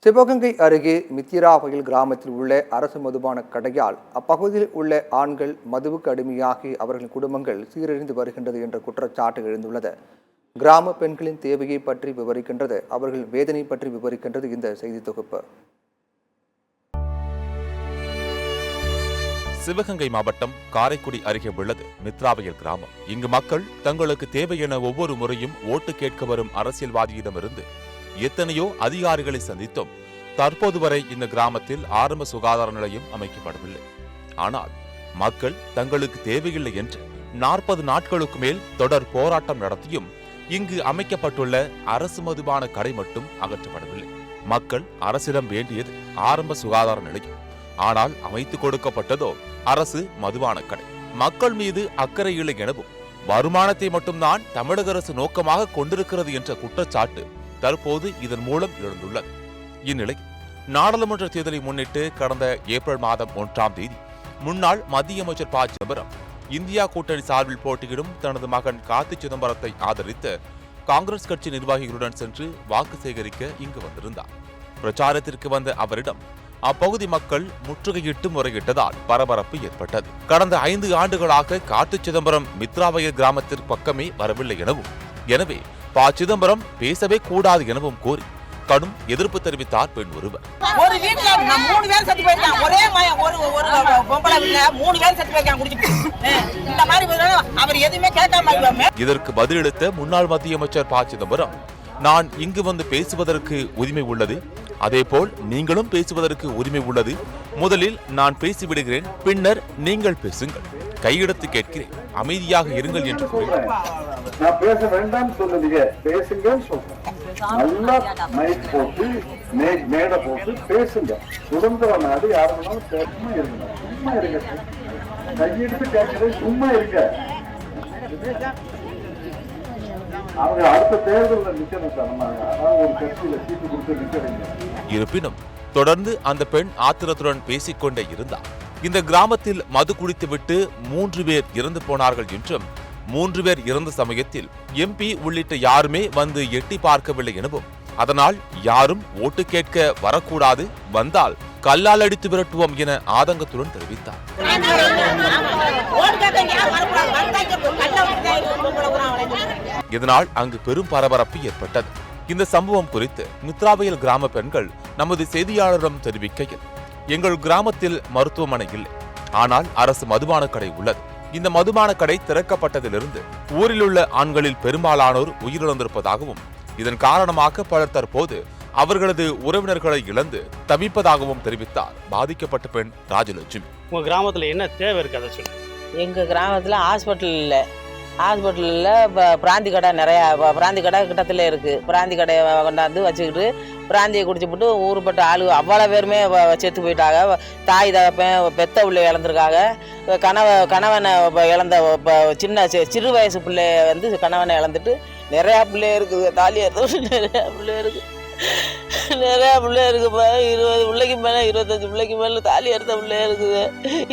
சிவகங்கை அருகே மித்திராவயல் கிராமத்தில் உள்ள அரசு மதுபான கடையால் அப்பகுதியில் உள்ள ஆண்கள் மதுவுக்கு அடிமையாகி அவர்களின் குடும்பங்கள் சீரழிந்து வருகின்றது என்ற குற்றச்சாட்டு எழுந்துள்ளது. கிராம பெண்களின் தேவையை பற்றி விவரிக்கின்றது, அவர்கள் வேதனை பற்றி விவரிக்கின்றது இந்த செய்தி தொகுப்பு. சிவகங்கை மாவட்டம் காரைக்குடி அருகே உள்ளது மித்ராவயல் கிராமம். இங்கு மக்கள் தங்களுக்கு தேவை என ஒவ்வொரு முறையும் ஓட்டு கேட்க வரும் அரசியல்வாதியிடமிருந்து எத்தனையோ அதிகாரிகளை சந்தித்தும் தற்போது வரை இந்த கிராமத்தில் ஆரம்ப சுகாதார நிலையம் அமைக்கப்படவில்லை. ஆனால் மக்கள் தங்களுக்கு தேவையில்லை என்று 40 நாட்களுக்கு மேல் தொடர் போராட்டம் நடத்தியும் இங்கு அமைக்கப்பட்டுள்ள அரசு மதுபான கடை மட்டும் அகற்றப்படவில்லை. மக்கள் அரசிடம் வேண்டியது ஆரம்ப சுகாதார நிலையம், ஆனால் அமைத்து கொடுக்கப்பட்டதோ அரசு மதுபான கடை. மக்கள் மீது அக்கறை இல்லை எனவும் வருமானத்தை மட்டும்தான் தமிழக அரசு நோக்கமாக கொண்டிருக்கிறது என்ற குற்றச்சாட்டு தற்போது இதன் மூலம் எழுந்துள்ளது. இந்நிலையில் நாடாளுமன்ற தேர்தலை முன்னிட்டு கடந்த ஏப்ரல் மாதம் 1ஆம் தேதி முன்னாள் மத்திய அமைச்சர் ப. சிதம்பரம் இந்தியா கூட்டணி சார்பில் போட்டியிடும் தனது மகன் கார்த்தி சிதம்பரத்தை ஆதரித்து காங்கிரஸ் கட்சி நிர்வாகிகளுடன் சென்று வாக்கு சேகரிக்க இங்கு வந்திருந்தார். பிரச்சாரத்திற்கு வந்த அவரிடம் அப்பகுதி மக்கள் முற்றுகையிட்டு முறையிட்டதால் பரபரப்பு ஏற்பட்டது. கடந்த 5 ஆண்டுகளாக கார்த்தி சிதம்பரம் மித்ராவயல் கிராமத்திற்கு பக்கமே வரவில்லை எனவும், எனவே ப. சிதம்பரம் பேசவே கூடாது எனவும் கூறி கடும் எதிர்ப்பு தெரிவித்தார் பெண் ஒருவர். ஒரு வீட்டுல 3 பேர் செத்து போயிருக்காங்க. ஒரே ஒரு பொம்பளை வீட்டுல 3 பேர் செத்து போயிருக்காங்க குடிச்சிட்டு. இந்த மாதிரி அவர் எதுவுமே கேட்காம. இதற்கு பதிலளித்த முன்னாள் மத்திய அமைச்சர் ப. சிதம்பரம், நான் இங்கு வந்து பேசுவதற்கு உரிமை உள்ளது, அதேபோல் நீங்களும் பேசுவதற்கு உரிமை உள்ளது. முதலில் நான் பேசிவிடுகிறேன், பின்னர் நீங்கள் பேசுங்கள். கையெடுத்து கேட்கிறேன், அமைதியாக இருங்கள் என்று கூறினார். நான் பேச வேண்டாம் சொல்லுங்க, பேசுங்கன்னு சொல்றேன். நல்லா மைக் போட்டு மேடை போட்டு பேசுங்க. சுதந்திர நாடு, யாரு வேணாலும் சும்மா இருங்க, சும்மா இருங்க, கையெடுத்து கேட்கறது, சும்மா இருங்க. அவங்க அடுத்த தேர்தலில் நிக்கணும் சார், நம்ம அதாவது ஒரு கட்சியில சீட்டு கொடுத்து நிக்கிறீங்க. இருப்பினும் தொடர்ந்து அந்த பெண் ஆத்திரத்துடன் பேசிக்கொண்டே இருந்தார். இந்த கிராமத்தில் மது குடித்துவிட்டு 3 பேர் இறந்து போனார்கள் என்றும், 3 பேர் இறந்த சமயத்தில் MP உள்ளிட்ட யாருமே வந்து எட்டி பார்க்கவில்லை எனவும், அதனால் யாரும் ஓட்டு கேட்க வரக்கூடாது, வந்தால் கல்லால் அடித்து விரட்டுவோம் என ஆதங்கத்துடன் தெரிவித்தார். இதனால் அங்கு பெரும் பரபரப்பு ஏற்பட்டது. இந்த சம்பவம் குறித்து மித்ராவயல் கிராம பெண்கள் நமது செய்தியாளரிடம் தெரிவிக்கையில், எங்கள் கிராமத்தில் மருத்துவமனை இல்லை, ஆனால் அரசு மதுபான கடை உள்ளது. இந்த மதுபான கடை திறக்கப்பட்டதிலிருந்து ஊரில் உள்ள ஆண்களில் பெரும்பாலானோர் உயிரிழந்திருப்பதாகவும், இதன் காரணமாக பலர் தற்போது அவர்களது உறவினர்களை இழந்து தவிப்பதாகவும் தெரிவித்தார் பாதிக்கப்பட்ட பெண் ராஜலட்சுமி. உங்க கிராமத்துல என்ன தேவை இருக்கு அதை சொல்லு. எங்க கிராமத்துல ஹாஸ்பிட்டல் இல்லை. ஹாஸ்பிட்டலில் பிராந்தி கடை நிறையா, பிராந்தி கடை கிட்டத்தில் இருக்குது. பிராந்தி கடையை கொண்டாந்து வச்சுக்கிட்டு பிராந்தியை குடிச்சுப்புட்டு ஊருப்பட்ட ஆளு அவ்வளோ பேருமே செத்து போயிட்டாங்க. தாய் தகப்பன் பெத்த பிள்ளை இழந்திருக்காங்க. கணவனை இழந்த சிறு வயசு பிள்ளைய வந்து கணவனை இழந்துட்டு நிறையா பிள்ளை இருக்குது. தாலியாக இருந்து நிறையா பிள்ளை இருக்குது. நிறையா பிள்ளை இருக்குப்பா. 20 பிள்ளைக்கு மேலே, 25 பிள்ளைக்கு மேலே தாலி எடுத்த பிள்ளை இருக்குது.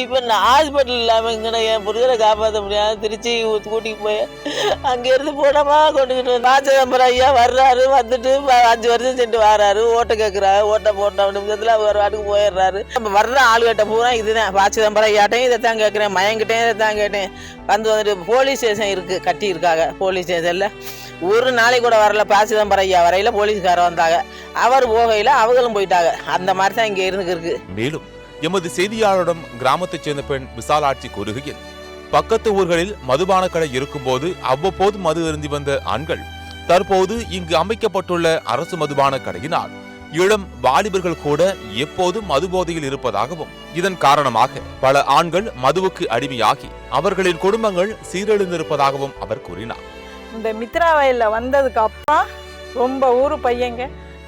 இப்போ நான் ஹாஸ்பிட்டல் இல்லாமல் இங்கே என் புரிதலை காப்பாற்ற முடியாது. திருச்சி கூட்டிகிட்டு போய் அங்கேருந்து போனோமா கொண்டுக்கிட்டு ப. சிதம்பரம் ஐயா வர்றாரு. வந்துட்டு 5 வருஷம் சென்று வர்றாரு. ஓட்டை கேட்குறாரு. ஓட்டை போட்ட நிமிஷத்தில் அவர் வாட்டுக்கு போயிடுறாரு. நம்ம வர்ற ஆளுகிட்ட பூரா இதுதான் ப. சிதம்பரம் ஐயாட்டையும் இதை தான் கேட்குறேன், மயங்கிட்டையும் இதை தான் கேட்டேன். வந்துட்டு போலீஸ் ஸ்டேஷன் இருக்குது, கட்டி இருக்காங்க. போலீஸ் ஸ்டேஷனில் ஒரு நாளைக்கு கூட வரல. ப. சிதம்பரம் ஐயா வரையில போலீஸ்காரர் வந்தாங்க, அவர் போகையில அவங்களும் போயிட்டாங்க. அந்த மாதிரி தான் இங்க இருக்கு. மேலும் எமது செய்தியாளரிடம் கிராமத்தைச் சேர்ந்த பெண் விசாலாட்சி கூறுகையில், பக்கத்து ஊர்களில் மதுபான கடை இருக்கும்போது அவ்வப்போது மது அருந்தி வந்த ஆண்கள் தற்போது இங்கு அமைக்கப்பட்டுள்ள அரசு மதுபான கடையினால் இளம் வாலிபர்கள் கூட எப்போதும் மது போதையில் இருப்பதாகவும், இதன் காரணமாக பல ஆண்கள் மதுவுக்கு அடிமையாகி அவர்களின் குடும்பங்கள் சீரழிந்திருப்பதாகவும் அவர் கூறினார். இந்த மித்ராவயலில் வந்ததுக்கு அப்புறம் ரொம்ப ஊர் பையங்க,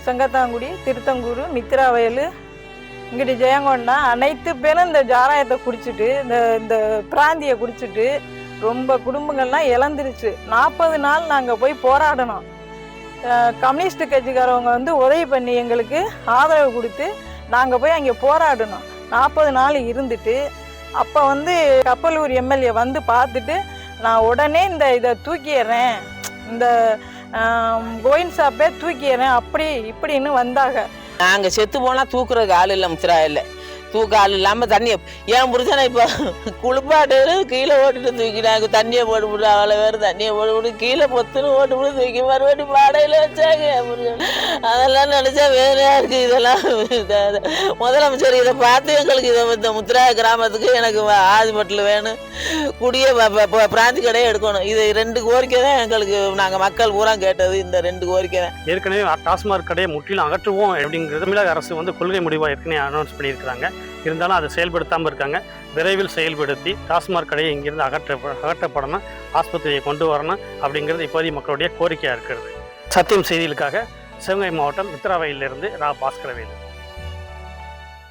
செங்கத்தாங்குடி, திருத்தங்கூர், மித்ராவயல், இங்கிட்டு ஜெயங்கொண்டா அனைத்து பேரும் இந்த ஜாராயத்தை குடிச்சிட்டு, இந்த பிராந்தியை குடிச்சிட்டு ரொம்ப குடும்பங்கள்லாம் இழந்துருச்சு. 40 நாள் நாங்கள் போய் போராடணும். கம்யூனிஸ்ட் கட்சிக்காரவங்க வந்து உதவி பண்ணி எங்களுக்கு ஆதரவு கொடுத்து நாங்கள் போய் அங்கே போராடணும். 40 நாள் இருந்துட்டு அப்போ வந்து கப்பலூர் எம்எல்ஏ வந்து பார்த்துட்டு, நான் உடனே இதை தூக்கிடுறேன், இந்த கோயின் ஷாப்பே தூக்கிடுறேன் அப்படி இப்படின்னு வந்தாங்க. நாங்கள் செத்து போனால் தூக்குறதுக்கு ஆள் இல்லை முத்திராயில் தூக்க ஆள் இல்லாமல் தண்ணியை ஏன் புரிச்சனை இப்போ குளிப்பாட்டு கீழே ஓட்டுட்டு தூக்கினாங்க தண்ணியை போட்டு அவளை வேறு தண்ணியை போட்டு கீழே பொத்துன்னு ஓட்டு தூக்கி மறுபடியும் பாடையில் வச்சாங்க அதெல்லாம் நினச்சா வேறையாக இருக்குது. இதெல்லாம் முதலமைச்சர் இதை பார்த்து எங்களுக்கு இதை இந்த முத்திரா கிராமத்துக்கு எனக்கு ஹாஸ்பிட்டல் வேணும், குடிய பிராந்தி கடையை எடுக்கணும். இது 2 கோரிக்கை தான் எங்களுக்கு நாங்கள் மக்கள் பூரா கேட்டது. இந்த 2 கோரிக்கை தான். ஏற்கனவே டாஸ்மாக் கடையை முற்றிலும் அகற்றுவோம் அப்படிங்கிறது தமிழக அரசு வந்து கொள்கை முடிவாக ஏற்கனவே அனௌன்ஸ் பண்ணியிருக்கிறாங்க. இருந்தாலும் அதை செயல்படுத்தாமல் இருக்காங்க. விரைவில் செயல்படுத்தி டாஸ்மாக் கடையை இங்கிருந்து அகற்றப்படணும், ஆஸ்பத்திரியை கொண்டு வரணும் அப்படிங்கிறது இப்போதைய மக்களுடைய கோரிக்கையாக இருக்கிறது. சத்தியம் செய்திகளுக்காக சிவகங்கை மாவட்டம் மித்திராவயலிலிருந்து ரா பாஸ்கரவேலு.